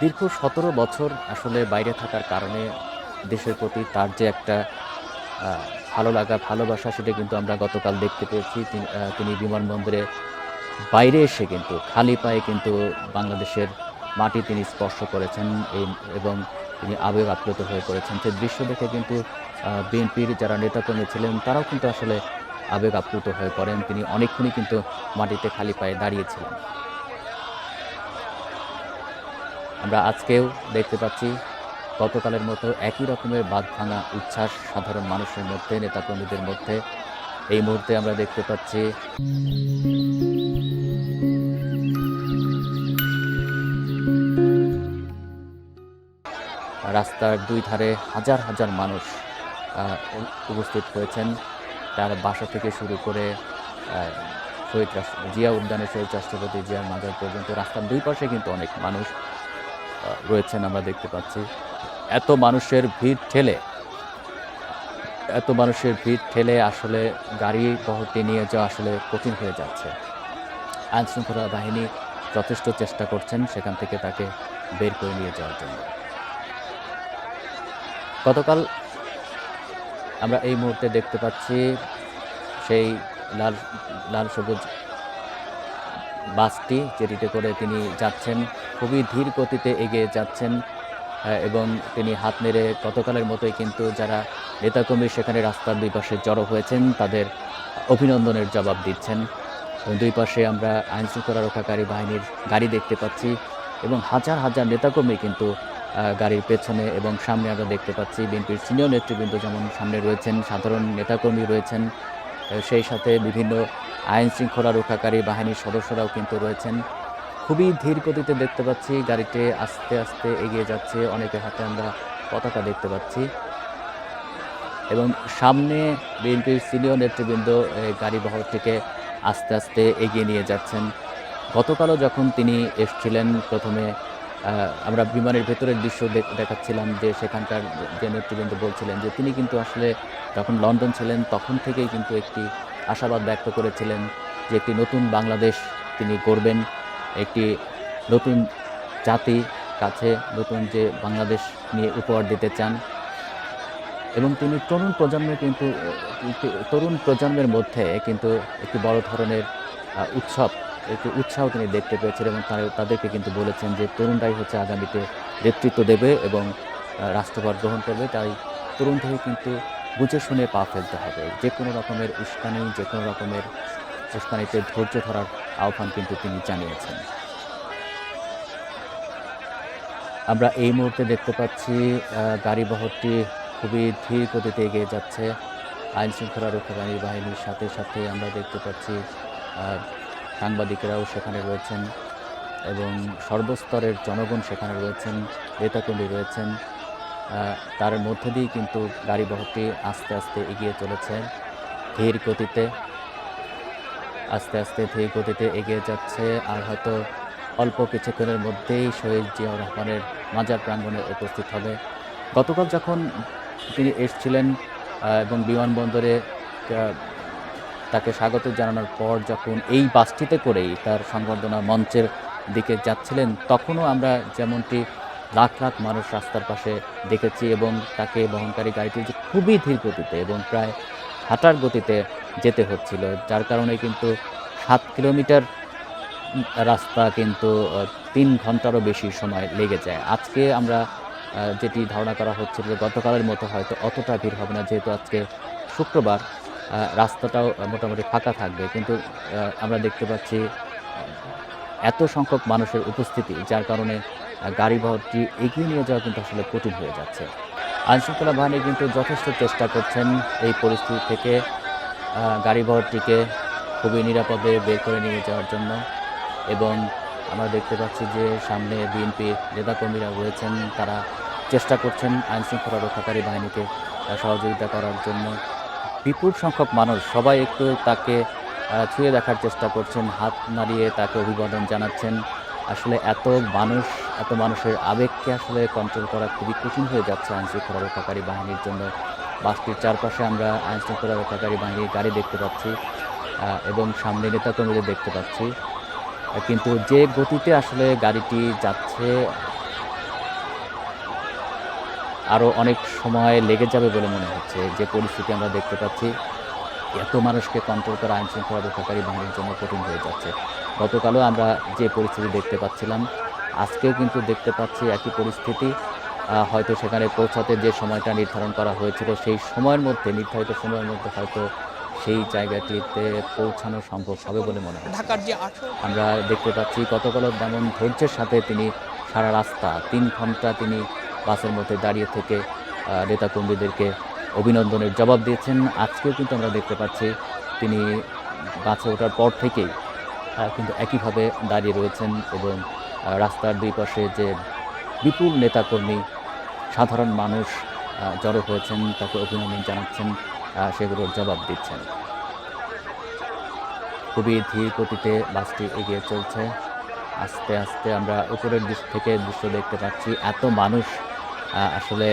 দীর্ঘ ১৭ বছর আসলে বাইরে থাকার কারণে দেশের প্রতি তার যে একটা আ ভালো লাগা, ভালোবাসা সেটা কিন্তু আমরা গতকাল দেখতে পেয়েছি। তিনি বিমানবন্দরে বাইরে এসে কিন্তু খালি পায়ে কিন্তু বাংলাদেশের মাটি তিনি স্পর্শ করেছেন এবং তিনি আবেগ আপ্লুত হয়ে পড়েছেন। সে দৃশ্য দেখে কিন্তু বিএনপির যারা নেতাকর্মী ছিলেন তারাও কিন্তু আসলে আবেগ আপ্লুত হয়ে পড়েন। তিনি অনেকক্ষণই কিন্তু মাটিতে খালি পায়ে দাঁড়িয়েছিলেন। আমরা আজকেও দেখতে পাচ্ছি গতকালের মতো একই রকমের বাঁধভাঙা উচ্ছ্বাস সাধারণ মানুষের মধ্যে, নেতাকর্মীদের মধ্যে। এই মুহূর্তে আমরা দেখতে পাচ্ছি রাস্তার দুই ধারে হাজার হাজার মানুষ আ উপস্থিত হয়েছেন। তার বাসা থেকে শুরু করে আ জিয়া উদ্যানে শহীদ রাষ্ট্রপতি জিয়ার মাজার পর্যন্ত রাস্তার দুই পাশে কিন্তু অনেক মানুষ রয়েছেন আমরা দেখতে পাচ্ছি। এত মানুষের ভিড় ঠেলে আসলে গাড়ি বহরটি নিয়ে যাওয়া আসলে কঠিন হয়ে যাচ্ছে। আইনশৃঙ্খলা বাহিনী যথেষ্ট চেষ্টা করছেন সেখান থেকে তাকে বের করে নিয়ে যাওয়ার জন্য। গতকাল আমরা এই মুহূর্তে দেখতে পাচ্ছি সেই লাল লাল সবুজ বাসটি যেটিতে করে তিনি যাচ্ছেন, খুবই ধীর গতিতে এগিয়ে যাচ্ছেন এবং তিনি হাত নেড়ে গতকালের মতোই কিন্তু যারা নেতাকর্মী সেখানে রাস্তার দুই পাশে জড়ো হয়েছেন তাদের অভিনন্দনের জবাব দিচ্ছেন। এবং দুই পাশে আমরা আইনশৃঙ্খলা রক্ষাকারী বাহিনীর গাড়ি দেখতে পাচ্ছি এবং হাজার হাজার নেতাকর্মী কিন্তু গাড়ির পেছনে এবং সামনে আমরা দেখতে পাচ্ছি বিএনপির সিনিয়র নেতৃবৃন্দ যেমন সামনে রয়েছেন, সাধারণ নেতাকর্মী রয়েছেন, সেই সাথে বিভিন্ন আইনশৃঙ্খলা রক্ষাকারী বাহিনীর সদস্যরাও কিন্তু রয়েছেন। খুবই ধীর গতিতে দেখতে পাচ্ছি গাড়িটি আস্তে আস্তে এগিয়ে যাচ্ছে। অনেকের হাতে আমরা পতাকা দেখতে পাচ্ছি এবং সামনে বিএনপির সিনিয়র নেতৃবৃন্দ গাড়ি বহরটিকে আস্তে আস্তে এগিয়ে নিয়ে যাচ্ছেন। গতকালও যখন তিনি এসছিলেন প্রথমে আমরা বিমানের ভেতরের দৃশ্য দেখাচ্ছিলাম যে সেখানকার যে নেতৃবৃন্দ বলছিলেন যে তিনি কিন্তু আসলে যখন লন্ডন ছিলেন তখন থেকেই কিন্তু একটি আশাবাদ ব্যক্ত করেছিলেন যে একটি নতুন বাংলাদেশ তিনি গড়বেন, একটি নতুন জাতি কাছে নতুন যে বাংলাদেশ নিয়ে উপহার দিতে চান এবং তিনি তরুণ প্রজন্মের মধ্যে কিন্তু একটি বড় ধরনের একটি উৎসাহ তিনি দেখতে পেয়েছেন এবং তাদেরকে কিন্তু বলেছেন যে তরুণরাই হচ্ছে আগামীতে নেতৃত্ব দেবে এবং রাষ্ট্রভার গ্রহণ করবে। তাই তরুণদের কিন্তু বুঝে শুনে পা ফেলতে হবে। যে কোনো রকমের উস্কানিতে ধৈর্য ধরার আহ্বান কিন্তু তিনি জানিয়েছেন। আমরা এই মুহূর্তে দেখতে পাচ্ছি গাড়িবহরটি খুবই ধীর গতিতে এগিয়ে যাচ্ছে। আইনশৃঙ্খলা রক্ষাকারী বাহিনীর সাথে সাথে আমরা দেখতে পাচ্ছি সাংবাদিকেরাও সেখানে রয়েছেন এবং সর্বস্তরের জনগণ সেখানে রয়েছেন, নেতাকর্মী রয়েছেন। তার মধ্যে দিয়েই কিন্তু গাড়িবহরটি আস্তে আস্তে এগিয়ে চলেছে ধীর গতিতে এগিয়ে যাচ্ছে আর হয়তো অল্প কিছুক্ষণের মধ্যেই শহীদ জিয়াউর রহমানের মাজার প্রাঙ্গণে উপস্থিত হবে। গতকাল যখন তিনি এসছিলেন এবং বিমানবন্দরে তাকে স্বাগত জানানোর পর যখন এই বাসটিতে করেই তার সংবর্ধনা মঞ্চের দিকে যাচ্ছিলেন তখনও আমরা যেমনটি লাখ লাখ মানুষ রাস্তার পাশে দেখেছি এবং তাকে বহনকারী গাড়িটি যে খুবই ধীর গতিতে এবং প্রায় হাঁটার গতিতে যেতে হচ্ছিল, যার কারণে কিন্তু ৭ কিলোমিটার রাস্তা কিন্তু ৩ ঘন্টারও বেশি সময় লেগে যায়। আজকে আমরা যেটি ধারণা করা হচ্ছিল যে গতকালের মতো হয়তো অতটা ভিড় হবে না, যেহেতু আজকে শুক্রবার রাস্তাটাও মোটামুটি ফাঁকা থাকবে। কিন্তু আমরা দেখতে পাচ্ছি এত সংখ্যক মানুষের উপস্থিতি, যার কারণে গাড়িবহরটি এগিয়ে নিয়ে যাওয়া কিন্তু আসলে কঠিন হয়ে যাচ্ছে। আইনশৃঙ্খলা বাহিনী কিন্তু যথেষ্ট চেষ্টা করছেন এই পরিস্থিতি থেকে গাড়িবহরটিকে খুবই নিরাপদে বের করে নিয়ে যাওয়ার জন্য এবং আমরা দেখতে পাচ্ছি যে সামনে বিএনপির নেতাকর্মীরা রয়েছেন, তারা চেষ্টা করছেন আইনশৃঙ্খলা রক্ষাকারী বাহিনীকে সহযোগিতা করার জন্য। বিপুল সংখ্যক মানুষ সবাই একটু তাকে ছুঁয়ে দেখার চেষ্টা করছেন, হাত নাড়িয়ে তাকে অভিবাদন জানাচ্ছেন। আসলে এত মানুষের আবেগকে আসলে কন্ট্রোল করা খুবই কঠিন হয়ে যাচ্ছে আইনশৃঙ্খলা রক্ষাকারী বাহিনীর জন্য। বাসটির চারপাশে আমরা আইনশৃঙ্খলা রক্ষাকারী বাহিনীর গাড়ি দেখতে পাচ্ছি এবং সামনে নেতাকর্মীদের দেখতে পাচ্ছি। কিন্তু যে গতিতে আসলে গাড়িটি যাচ্ছে আরও অনেক সময় লেগে যাবে বলে মনে হচ্ছে। যে পরিস্থিতি আমরা দেখতে পাচ্ছি, এত মানুষকে কন্ট্রোল করা আইনশৃঙ্খলা রক্ষাকারী বাহিনীর জন্য কঠিন হয়ে যাচ্ছে। গতকালও আমরা যে পরিস্থিতি দেখতে পাচ্ছিলাম, আজকেও কিন্তু দেখতে পাচ্ছি একই পরিস্থিতি। হয়তো সেখানে পৌঁছাতে যে সময়টা নির্ধারণ করা হয়েছিল, সেই সময়ের মধ্যে নির্ধারিত সময়ের মধ্যে হয়তো সেই জায়গাটিতে পৌঁছানো সম্ভব হবে বলে মনে হচ্ছে। ঢাকার যে ১৮ আমরা দেখতে পাচ্ছি গতকালও যেমন ধৈর্যের সাথে তিনি সারা রাস্তা ৩ ঘন্টা তিনি বাসের মধ্যে দাঁড়িয়ে থেকে নেতাকর্মীদেরকে অভিনন্দনের জবাব দিয়েছেন। আজকেও কিন্তু আমরা দেখতে পাচ্ছি তিনি বাসে ওঠার পর থেকেই কিন্তু একইভাবে দাঁড়িয়ে রয়েছেন এবং রাস্তার দুই পাশে যে বিপুল নেতাকর্মী, সাধারণ মানুষ জড়ো হয়েছেন, তাকে অভিনন্দন জানাচ্ছেন, সেগুলোর জবাব দিচ্ছেন। খুবই ধীর গতিতে বাসটি এগিয়ে চলছে। আস্তে, আস্তে আমরা উপরের দিক থেকে দৃশ্য দেখতে পাচ্ছি। আসলে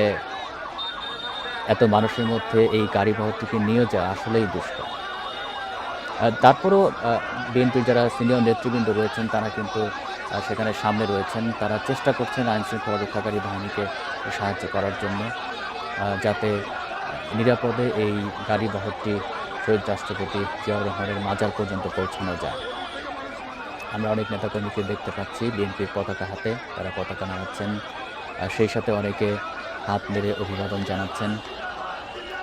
এত মানুষের মধ্যে এই গাড়িবহরটিকে নিয়ে যাওয়া আসলেই দুষ্কর। তারপরও বিএনপির যারা সিনিয়র নেতৃবৃন্দ রয়েছেন তারা কিন্তু সেখানে সামনে রয়েছেন। তারা চেষ্টা করছেন আইনশৃঙ্খলা রক্ষাকারী বাহিনীকে সাহায্য করার জন্য, যাতে নিরাপদে এই গাড়িবহরটি শহীদ রাষ্ট্রপতি জিয়াউর রহমানের মাজার পর্যন্ত পৌঁছানো যায়। আমরা অনেক নেতাকর্মীকে দেখতে পাচ্ছি বিএনপির পতাকা হাতে, তারা পতাকা নাড়াচ্ছেন। সেই সাথে অনেকে হাত নেড়ে অভিবাদন জানাচ্ছেন।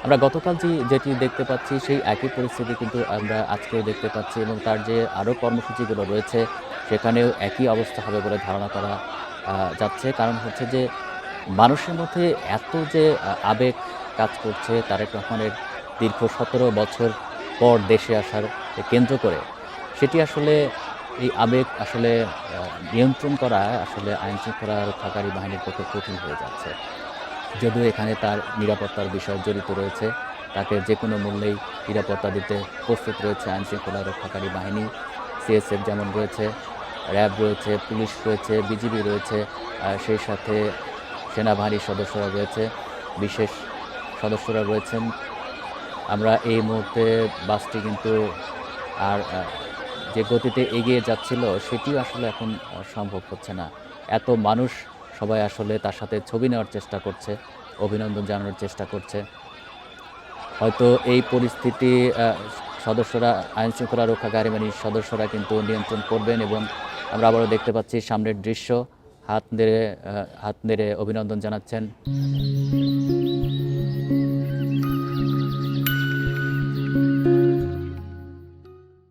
আমরা গতকাল যেটি দেখতে পাচ্ছি সেই একই পরিস্থিতি কিন্তু আমরা আজকেও দেখতে পাচ্ছি এবং তার যে আরও কর্মসূচিগুলো রয়েছে সেখানেও একই অবস্থা হবে বলে ধারণা করা যাচ্ছে। কারণ হচ্ছে যে মানুষের মধ্যে এত যে আবেগ কাজ করছে, তারেক রহমানের দীর্ঘ ১৭ বছর পর দেশে আসার কেন্দ্র করে, সেটি আসলে এই আবেগ আসলে নিয়ন্ত্রণ করা আসলে আইনশৃঙ্খলা রক্ষাকারী বাহিনীর পক্ষে কঠিন হয়ে যাচ্ছে। যদিও এখানে তার নিরাপত্তার বিষয় জড়িত রয়েছে, তাকে যে কোনো মূল্যেই নিরাপত্তা দিতে প্রস্তুত রয়েছে আইনশৃঙ্খলা রক্ষাকারী বাহিনী। সিএসএফ যেমন রয়েছে, র্যাব রয়েছে, পুলিশ রয়েছে, বিজিবি রয়েছে, সেই সাথে সেনাবাহিনীর সদস্যরা রয়েছে, বিশেষ সদস্যরা রয়েছেন। আমরা এই মুহূর্তে বাসটি কিন্তু আর যে গতিতে এগিয়ে যাচ্ছিল সেটিও আসলে এখন সম্ভব হচ্ছে না। এত মানুষ সবাই আসলে তার সাথে ছবি নেওয়ার চেষ্টা করছে, অভিনন্দন জানানোর চেষ্টা করছে। হয়তো এই পরিস্থিতি সদস্যরা আইনশৃঙ্খলা রক্ষাকারী বাহিনীর সদস্যরা কিন্তু নিয়ন্ত্রণ করবেন এবং আমরা আবারও দেখতে পাচ্ছি সামনের দৃশ্য, হাত নেড়ে অভিনন্দন জানাচ্ছেন।